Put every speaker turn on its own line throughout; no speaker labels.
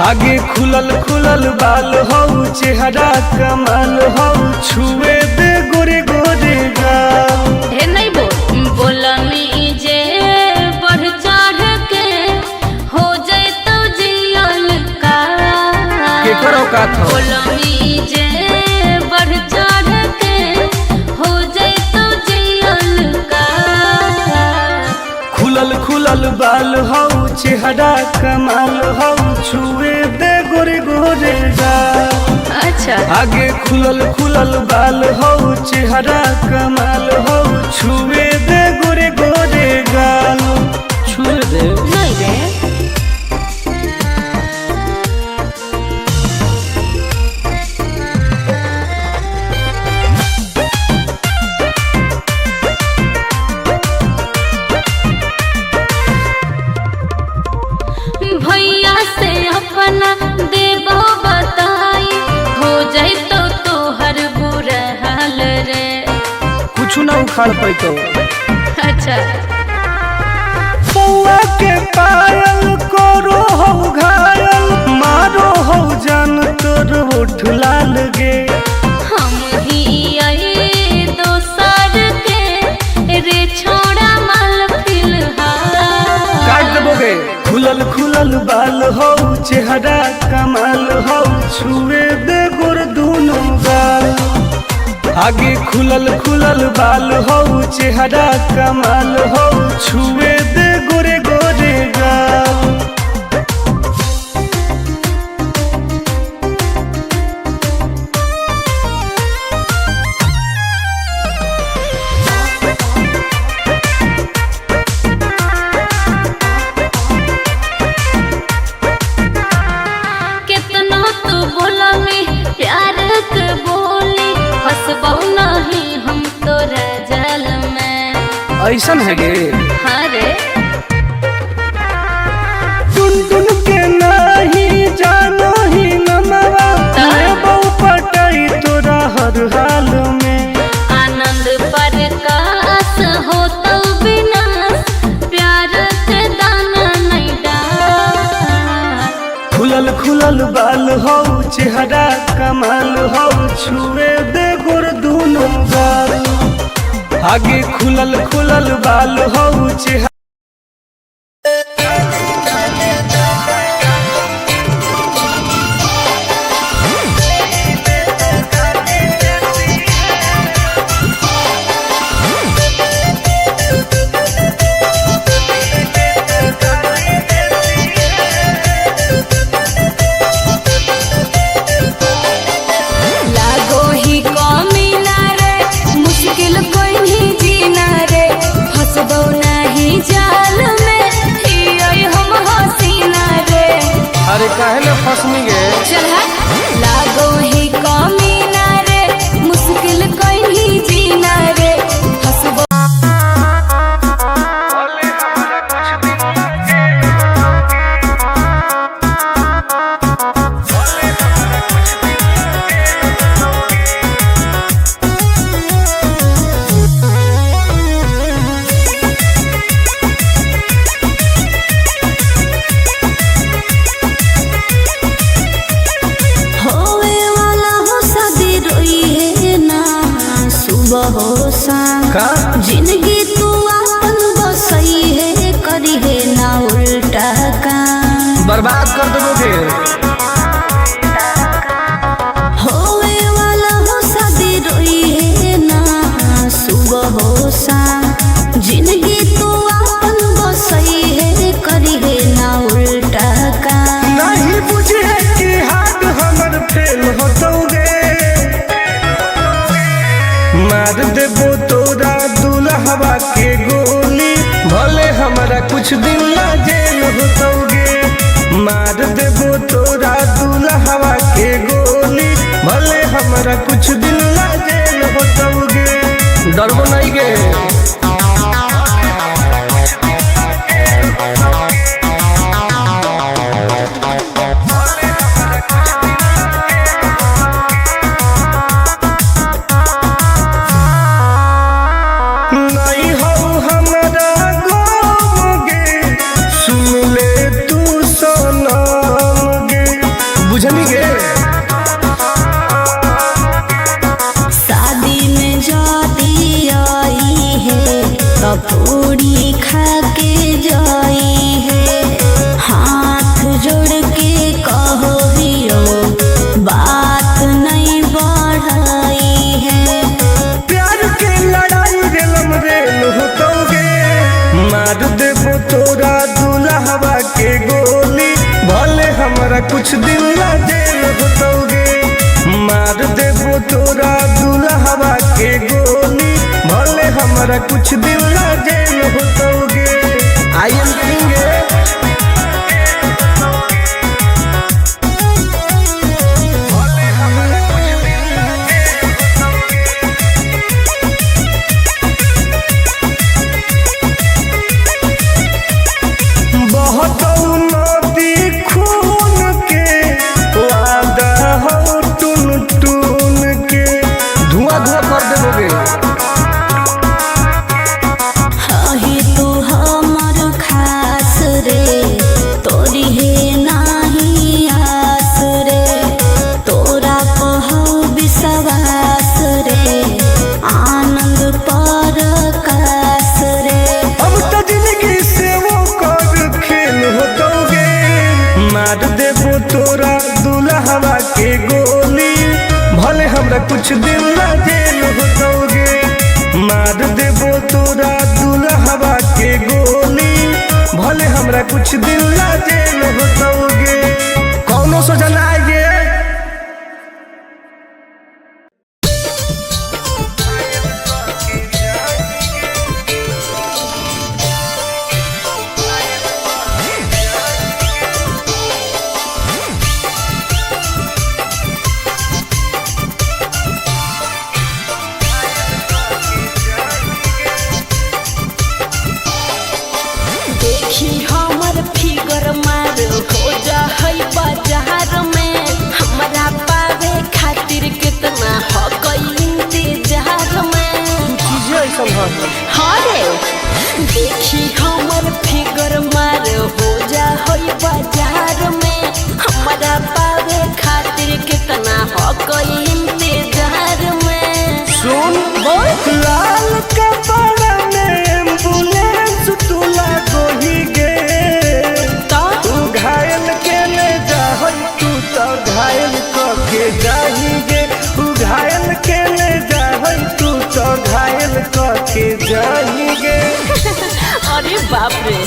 आगे खुलल खुलल बाल हो चेहरा कमाल हो छुए दे गोरे गोरे गाल।
हे नहीं बोलमी जे बढ़ चढ़ के हो जाए तो जियल का
केकरो का था
बोलमी जे बढ़ चढ़ के हो जाए तो जियल का।
खुलल खुलल बाल हो चेहरा कमाल हो छुए दे गोरे गोरे गाल।
अच्छा
आगे खुलल खुलल बाल हो चेहरा कमाल हो छुए दे गोरे गोरे गाल। छुए दे
नहीं रे भैया से अपना देबो बताई हो जाए तो तोहर बुरा हाल रे।
कुछ ना उखाड़ पैतो।
अच्छा
पौआ के पायल करो हो घायल मारो हो जान तोर होठ लाल गे।
हम ही आई दोसर के रे छोड़ा माल फिलहाल।
काट देबोगे खुलल खुलल बाल हो चेहरा कमाल हो छुए दे गोर दोनों गाल। आगे खुलल खुलल बाल हो चेहरा कमाल हो छुए दे गोरे गोरे गाल।
कितना तू बोला में प्यार के बोली फंसबो नहीं हम तोरा जाल में।
ऐसन है गे
हाँ रे
टुन टुन के नहीं जानो ही नमवा लेबो पटाई तोरा हर हाल में।
आनंद प्रकाश हो तो विनाश प्यार के दाना नहीं डाल।
खुलल खुलल बाल हो चेहरा कमाल हो छुए दे गोर दोनों गाल। आगे खुलल खुलल बाल हो चेहरा
लागो ही कमीना रे मुश्किल कोई नहीं जीना रे फंसबो नहीं जाल में हियै हम हसीना रे।
अरे काहे ले फसनी गे
चल लागो ही कमीना रे मुश्किल कोई नहीं जीना रे फंसबो। होवे वाला हो शादी रोई है ना सुबह हो शाम
का
जिंदगी तू अपन बसई है करी है ना उल्टा काम।
बर्बाद कर देबोगे
होवे वाला हो शादी रोई है ना सुबह हो शाम जिंदगी तू अपन बसई है करी है ना उल्टा काम।
नहीं बुझे कि हाथ हमर फेल होतोगे मार देबो तोरा दुल्हवा के गोली भले हमारा कुछ दिन ला जेल होतोगे। मार देबो तोरा दुल्हवा के गोली भले हमारा कुछ दिन ला जेल होतोगे। डरबो नहीं गे नहीं हो हमारा गम गे सुन ले तू सनम गे। देबो तोरा दुल्हवा के गोली, भले हमरा कुछ दिन ला जेल होतोगे। मार देबो तोरा दुल्हवा के गोली, भले हमरा कुछ दिन ला जेल होतोगे। आई एम किंग तोरा दुल्हवा के गोली, भले हमरा कुछ दिन ला जेल होतोगे। मार देबो तोरा दुल्हवा के गोली, भले हमरा कुछ दिन ला जेल होतोगे। कौनो सोचा ना आइए।
देखी हमर फिगर मार हो जा होई बाजार में, हमरा पावे खातिर कितना हो गई इंतजार में।
सुन बोल लाल कपड़ा में एम्बुलेंस तुला गोही गे, तू घायल के ले जा तू तो घायल के जाही गे। तू घायल के ले जा तू तो घायल के जाही गे।
अरे बाप रे।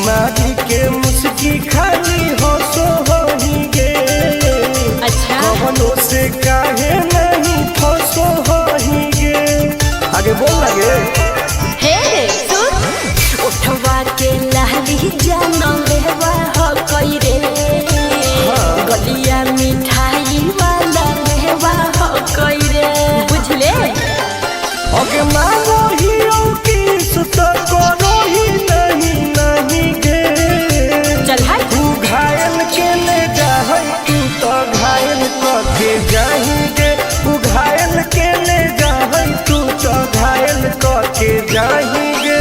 मारी के मुस्की खाली होसो होही गे।
अच्छा
कवनो से काहे नहीं फसो होही गे। आगे बोल लगे
हे सुन उठवा के लहरी जानो लेवा हो कोई रे, गलिया मिठाई वाला लेवा हो कोई रे, बुझले।
ओके मांगो ही किस तो करो ही नहीं गे।
चल हाय
तू घायल के ले जा तू तो घायल के जाही गे। तू घायल के ले जा तू तो घायल के जाही गे।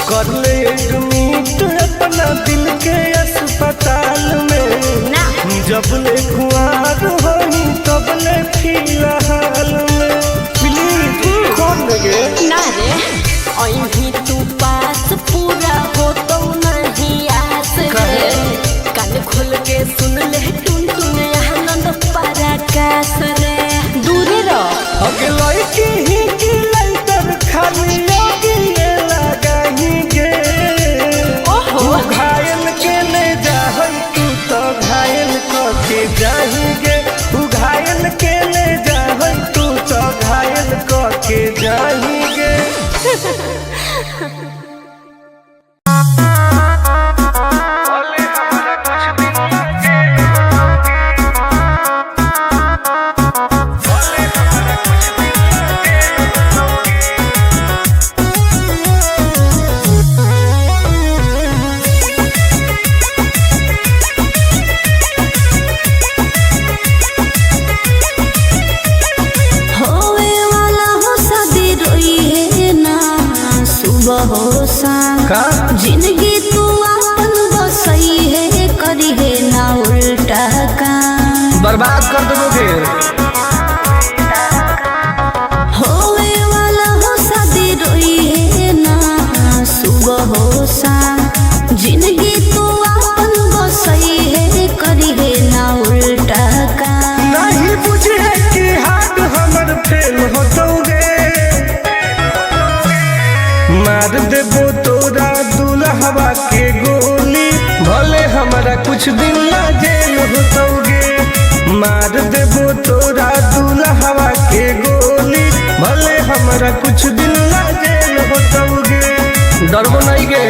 कर ले एडमिट अपना दिल के अस्पताल में
ना।
जब ले खुआर होई तब ले फिलहाल में। प्लीज कौन लगे
ना रे अहीं तू पास पूरा हो तो नहीं आस रे, कान खोल के सुन ले टुन टुन आनंद पराकाश रे, दूर रह।
अगे लड़की ही की लाइटर खाली लगी लगाही गे।
ओहो
तू घायल के ले जा तू तो घायल के जाही गे। तू घायल के ले जा तू तो घायल के जाही गे। बर्बाद कर दोगे।
होवे वाला हो शादी रोई है ना सुबह हो शाम, जिंदगी तो अपन बसई है करी है ना उल्टा काम।
नहीं बुझे कि हाथ हमर फेल होतोगे, मार देबो तोरा दुल्हवा के गोली, भले हमारा कुछ दिन ना जेल होतोगे। मार देबो तोरा दुल्हवा के गोली, भले हमारा कुछ दिन ना जेल होतोगे। डरबो नहीं गे।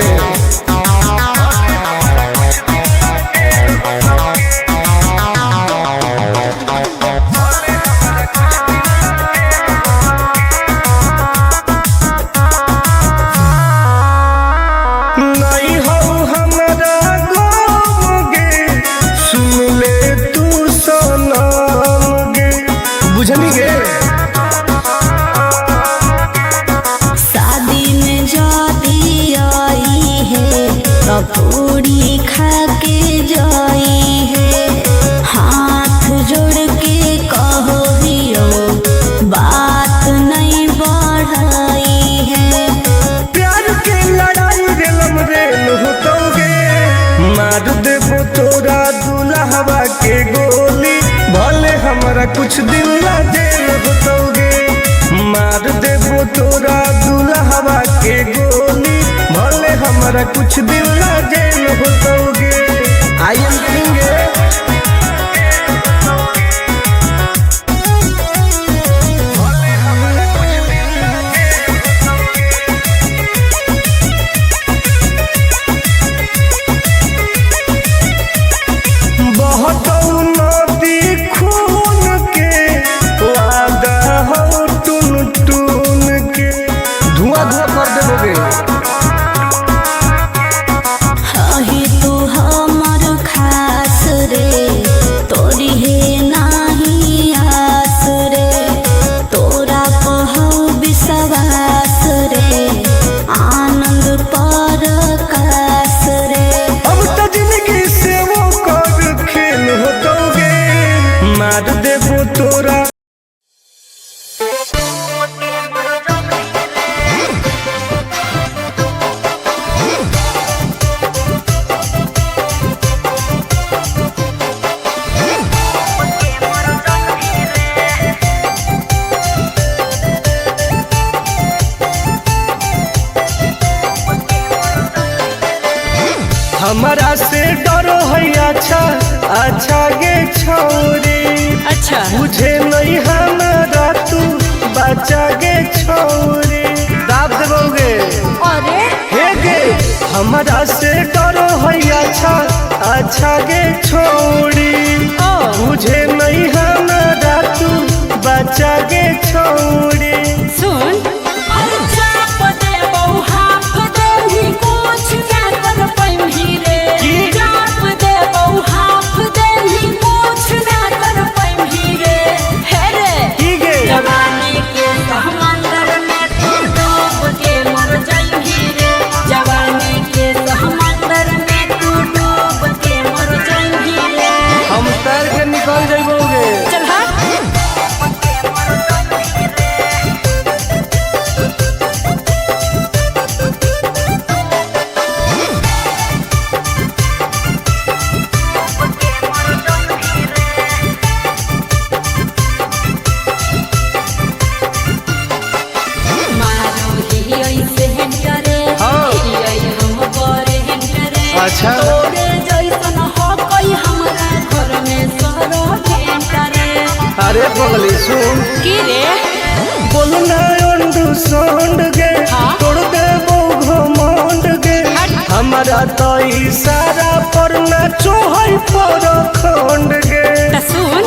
बुझनी गे
शादी में जाती आई है तो पूरी खा के जाई है, हाथ जोड़ के कहो दियो बात नहीं बढ़ाई है।
प्यार के लड़ाई रेलम रेल होतोगे, मार देबो तोरा दुल्हवा के गोली, भले हमारा कुछ दिन ना जेल होतोगे। मार देबो तोरा दुल्हवा के गोली, भले हमारा कुछ दिन ना जेल होतोगे। आई एम करेंगे बहुत नदी खून के वादा हो टून टून के, धुआं धुआं कर देबोगे।
हही तू हमर खास रे, तोरी है नाही आस रे, तोरा कहौ विश्वास रे, आनंद परकाश रे।
अब तो जिंदगी से वो कर खेल होतोगे, मार देबो तोरा। हमारा से डरो है अच्छा अच्छा गे छोरी,
अच्छा
बुझे नहीं हमारा तू बचा गे छोरी। दाब देबोगे
अरे
हे गे, हमारा से डरो है अच्छा अच्छा गे छोरी, बुझे नहीं हमारा तू बचा गे छोरी।
सुन
हम तैर के निकल जाइबोगे।
चल
अच्छा अरे बगली सुन
की रे
बोलना अंडरस्टैंड गे, तोड़ देबो घमंड गे, हमारा तो इशारा पर नाचो है पर खंड गे।
सुन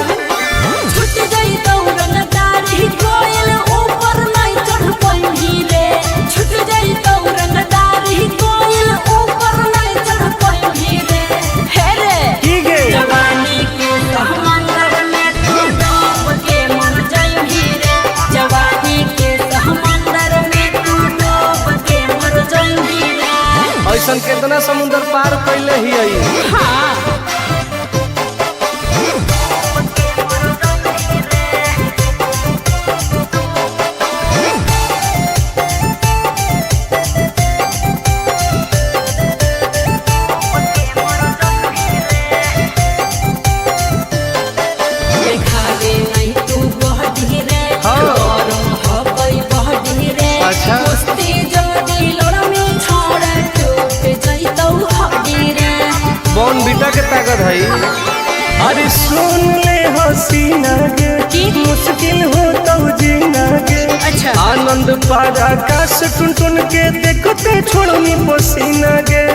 छुट गई दौड़न दारी कोयल ऊपर नहीं चढ़ पाई रे, छुट गई दौड़न दारी कोयल ऊपर नहीं चढ़ पाई रे। हे रे
की गे
जवानी के समंदर में तू डूब के मर जाई रे, जवानी के समंदर में तू डूब के मर जाई रे।
ऐसन कितना समुंदर पार कैले ही आई।
हाँ
लागत है। अरे सुन ले हसीना के मुश्किल हो तो जीना के।
अच्छा
आनंद पार आकाश टुन टुन के देखते छोड़नी पसीना के।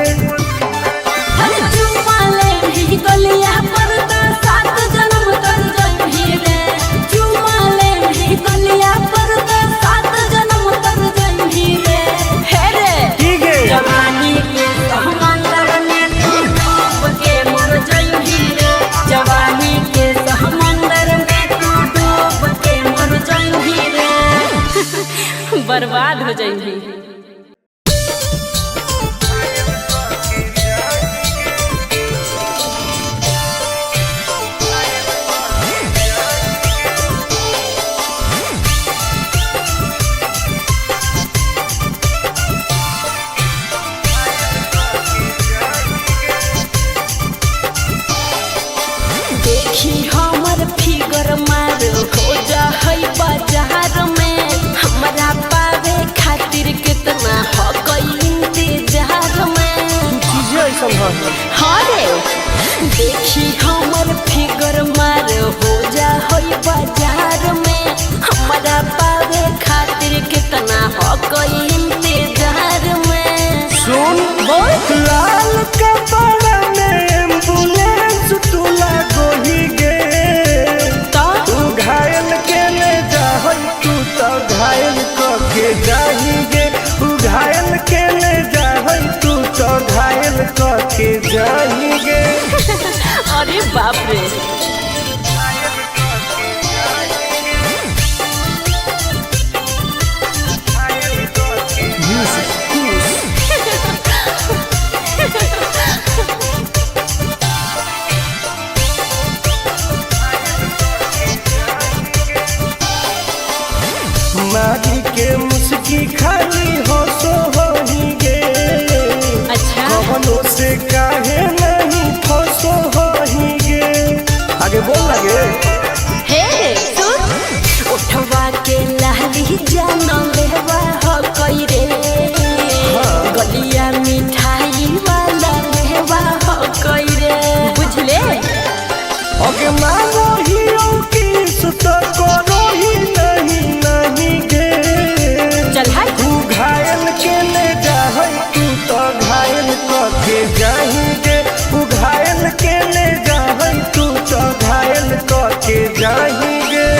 चुम्मा ले भी गलिया पर तो 7 जन्म कर जाई रे। चुम्मा ले भी गलिया पर तो 7 जन्म कर जाई रे। हे रे
ठीक है
जवानी के समंदर में तू डूब के मर जाई रे। जवानी के समंदर में तू डूब के मर जाई रे। बर्बाद हो जाई। देखी हमर फिगर मार हो जा है बाजार में। हमरा पावे खातिर कितना हो गई इंतजार में।
चीजें ऐसा है।
हाँ रे देखी हमर फिगर मार हो जा है बाजार में। हमरा पावे खातिर कितना हो गई इंतजार में।
सुन
बोल
लाल कपड़ा में एम्बुलेंस तुला गोही गे।
तो
तू घायल के ले जाहई तू तो घायल के जाही गे। तू घायल के ले जाहई तू तो घायल के जाही गे।
अरे बाप रे
मारी के मुस्की खाली हो सो होही गे।
अच्छा
कवनों से काहे नहीं फसो होही गे। आगे बोल लगे
हे सुन उठवा के लाली जाना लेवा हो कई रे। गलिया मिठाई वाला लेवा हो कई रे। बुझले
ओके मानो ही की सुत करो ही नहीं गे।
चल हाय
तू घायल के ले जाहई तू तो घायल के जाही गे। तू घायल के ले जाहई तू तो घायल के जाही गे।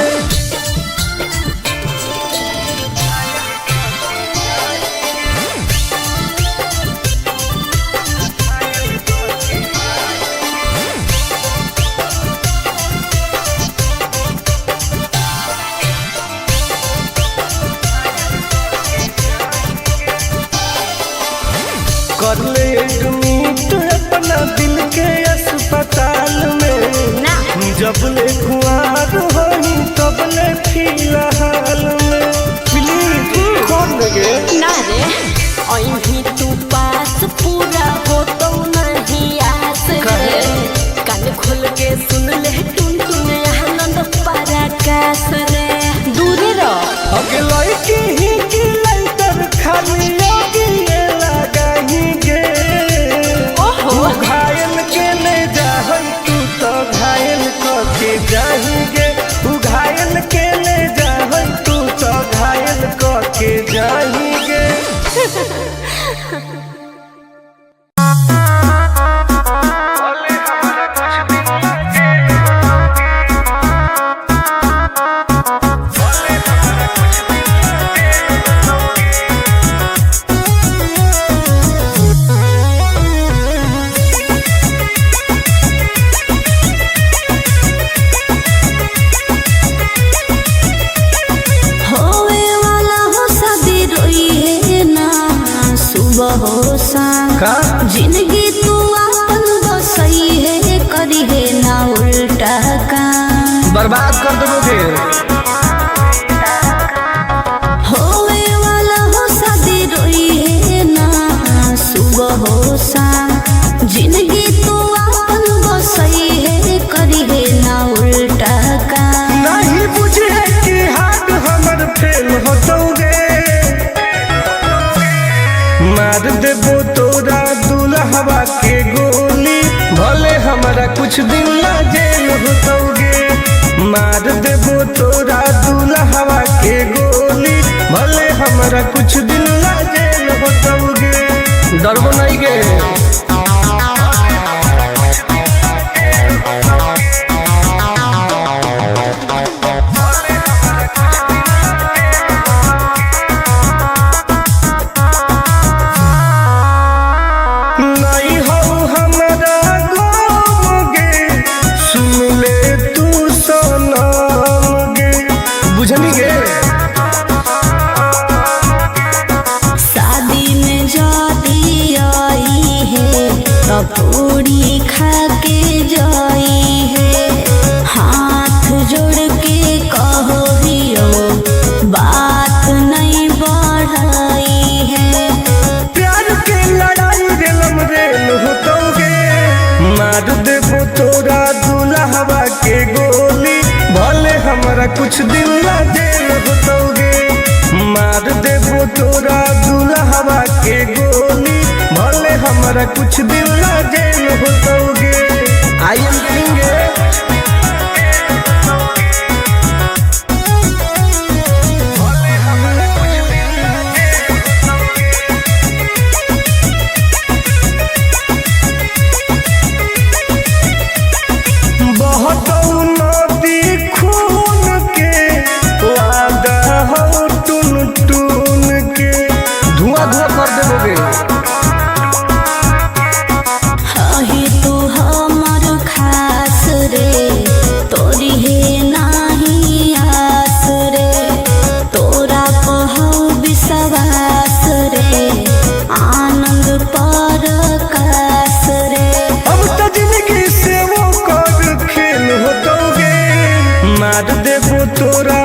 कर ले एडमिट अपना दिल के अस्पताल में।
ना
जब ले खुआर होही तब ले फिलहाल में। प्लीज खोल लगे
ना रे अहीं तू पास पूरा हो तो नहीं आस रे। कान खोल के सुन ले टुन टुन आनंद पराकाश रे। दूरे रह
अगला की ही की लाइटर खाली आगे लगाही गे।
ओहो
तू घायल के ले जाहई तू तो घायल के जाही गे। तू घायल के ले जाहई तू तो घायल के जाही गे।
होवे वाला हो शादी रोई है ना सुबह हो शाम।
का
जिंदगी तू अपन बसई है करी है ना उल्टा काम।
बर्बाद कर दोगे।
होवे वाला हो शादी रोई है ना सुबह हो शाम। जिंदगी तू अपन बसई है करी है ना उल्टा काम।
नहीं बुझे कि हाथ हमर फेल होतोगे। मार देबो तोरा दुल्हवा के गोली भले हमारा कुछ दिन ला जेल होतोगे। डरबो नहीं गे नहीं हो हमारा गोगे, सुन ले तू सनम गे, बुझनी गे।
शादी में जाती आई है तो पूरी खा के जाई है, हाथ जोड़ के कहो हियो बात नहीं बढ़ाई है।
प्यार के लड़ाई रेलम रेल होतोगे, मार देबो तोरा दुल्हवा के गोली, भले हमारा कुछ दिन ला जेल होतोगे। मार देबो तोरा दुल्हवा के गोली, भले हमारा कुछ दिन ला जेल होतोगे। आई एम किंग बहुत नदी खून के वादा हो टून टून के, धुआं धुआं कर देबोगे।
हही तू हमर खास रे, तोरी है नाही आस रे, तोरा पहौ विश्वास रे, आनंद पर कास रे।
अब तो जिंदगी से वो कर खेल होतोगे, मार देबो तोरा।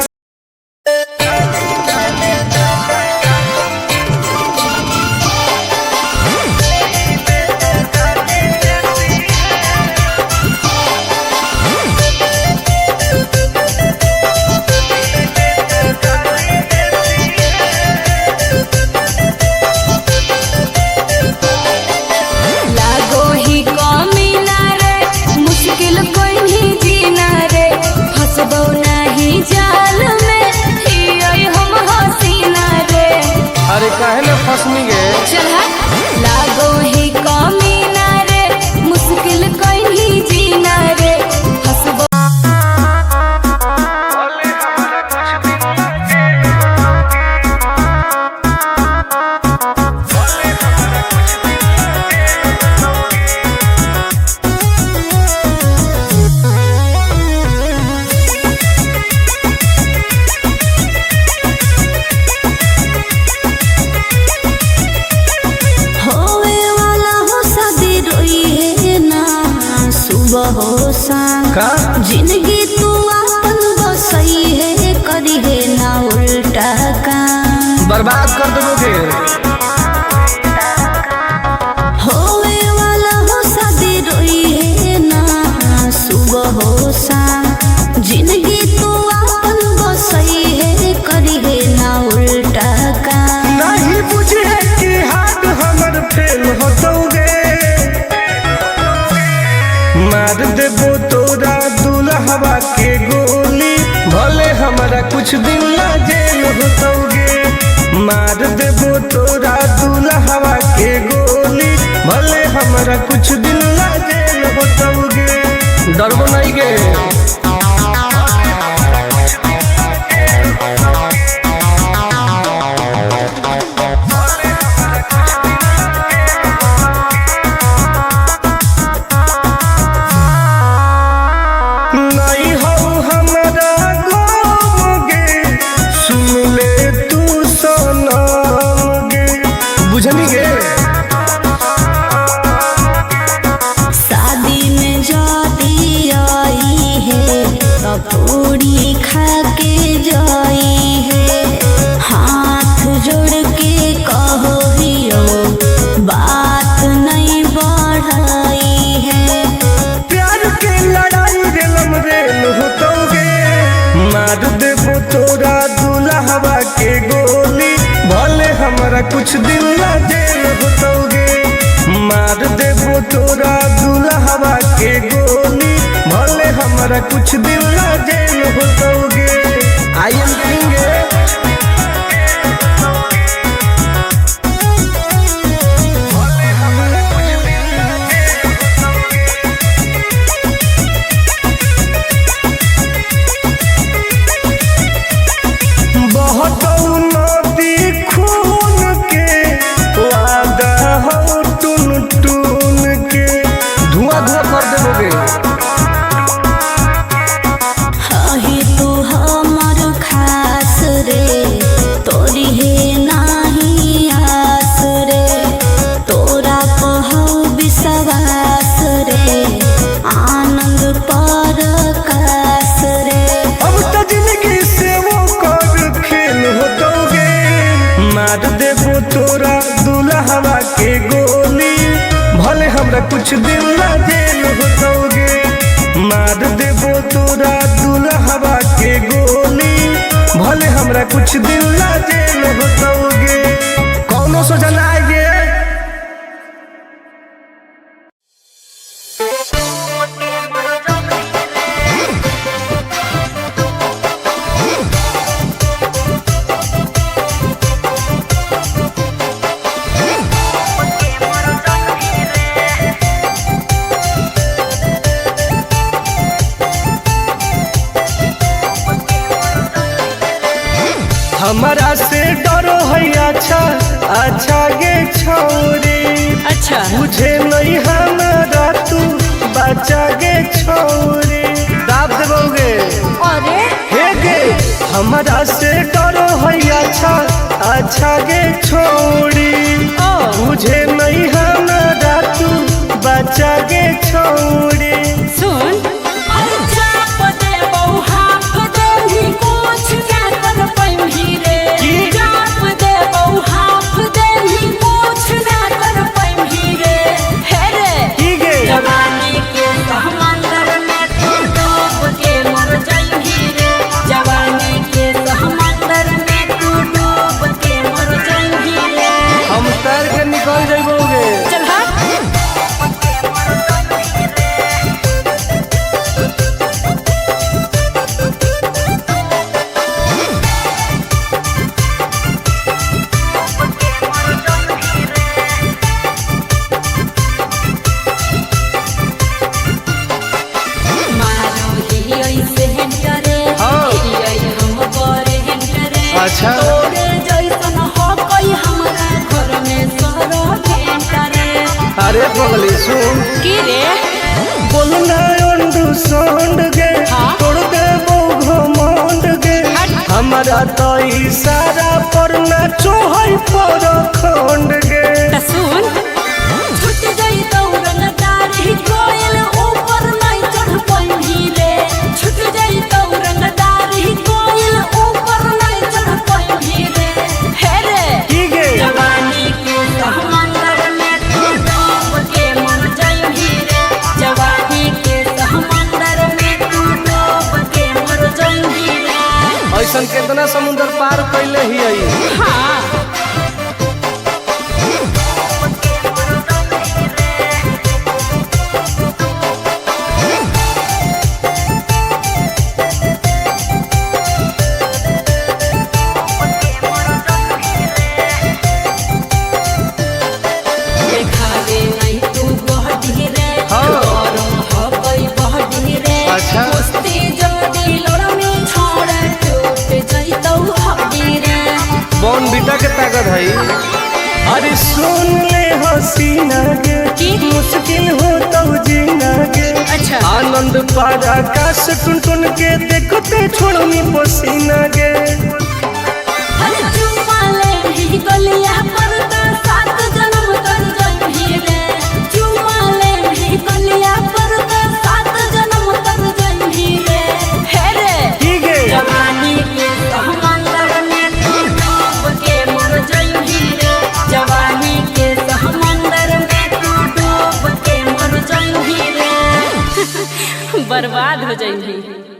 लागो ही कमीना रे, मुश्किल कोई नहीं जीना रे, फंसबो नहीं जाल में, हियोई हम हसीना रे।
अरे काहे ना फसनी गे,
चल हट। लागो ही कमीना रे, मुश्किल कोई नहीं जीना रे, फंसबो।
होवे वाला हो शादी रोई है ना, सुबह हो शाम
का
जिंदगी तू अपन बसई है, करी है ना उल्टा काम।
बर्बाद कर देबोगे।
होवे वाला हो शादी रोई है ना, सुबह हो शाम जिंदगी तू अपन बसई है, करी है ना उल्टा काम।
नहीं बुझे कि हाथ हमर फेल होतोगे, मार देबो तोरा दुल्हवा के गोली, भले हमारा कुछ दिन ला जेल होतोगे। मार देबो तोरा दुल्हवा के गोली, भले हमारा कुछ दिन ला जेल होतोगे। डरबो नहीं गे नहीं हो हमारा गोगे, सुन ले तू सनम गे, बुझनी गे।
शादी में जाती आई है तो पूरी खा के जाई है, हाथ जोड़ के कहो हियो बात नहीं बढ़ाई है।
प्यार के लड़ाई रेलम रेल होतोगे, मार देबो तोरा दुल्हवा के गोली, भले हमारा कुछ दिन ला जेल होतोगे। मार देबो तोरा दुल्हवा के गोली, भले हमारा कुछ दिन ला जेल होतोगे। आई एम किंग गोली, भले हमरा कुछ दिन ला जेल होतोगे। मार देबो तोरा दुल्हवा के गोली, भले हमरा कुछ दिन ला जेल होतोगे। कौनो सोचा ना आएगे। हमारा से डरो है अच्छा अच्छा गे छोरी,
अच्छा
मुझे नहीं हमारा तू बचा गे छोरी। दाब देबोगे
अरे
हे गे, हमारा से डरो है अच्छा अच्छा गे छोरी, मुझे नहीं हमारा तू बचा गे छोरी।
सुन
निकल जाइबोगे।
चल
अच्छा अरे बगली सुन
की रे
बोलना अंडू गे, तोड़ दे घमंड गे। हमारा तो इशारा पर नाचो है पर खंड गे।
सुन छूट गई दौड़न दारी कोयल ऊपर नहीं चढ़ पाई रे, छूट गई दौड़न दारी कोयल ऊपर नहीं चढ़ पाई रे। हे रे
की गे
जवानी के समंदर में तू डूब के मर जाई रे, जवानी के समंदर में तू डूब के मर जाई रे।
ऐसन कितना समुद्र पार कैले ही आई।
हाँ
अच्छा बॉन बीटा के ताकत है। अरे सुन ले हसीना गे, मुश्किल हो तो जीना गे।
अच्छा
आनंद पारा आकाश टुन टुन के देखते छोड़नी पसीना गे।
गलिया पर तो 7 जन्म कर जाई रे, चुमा ले गलिया पर तो 7 जन्म कर जाई रे। हे रे
की गे
जवानी के समंदर में तू डूब के मर जाई रे, जवानी के समंदर में तू डूब के मर जाई रे। बर्बाद हो जाई।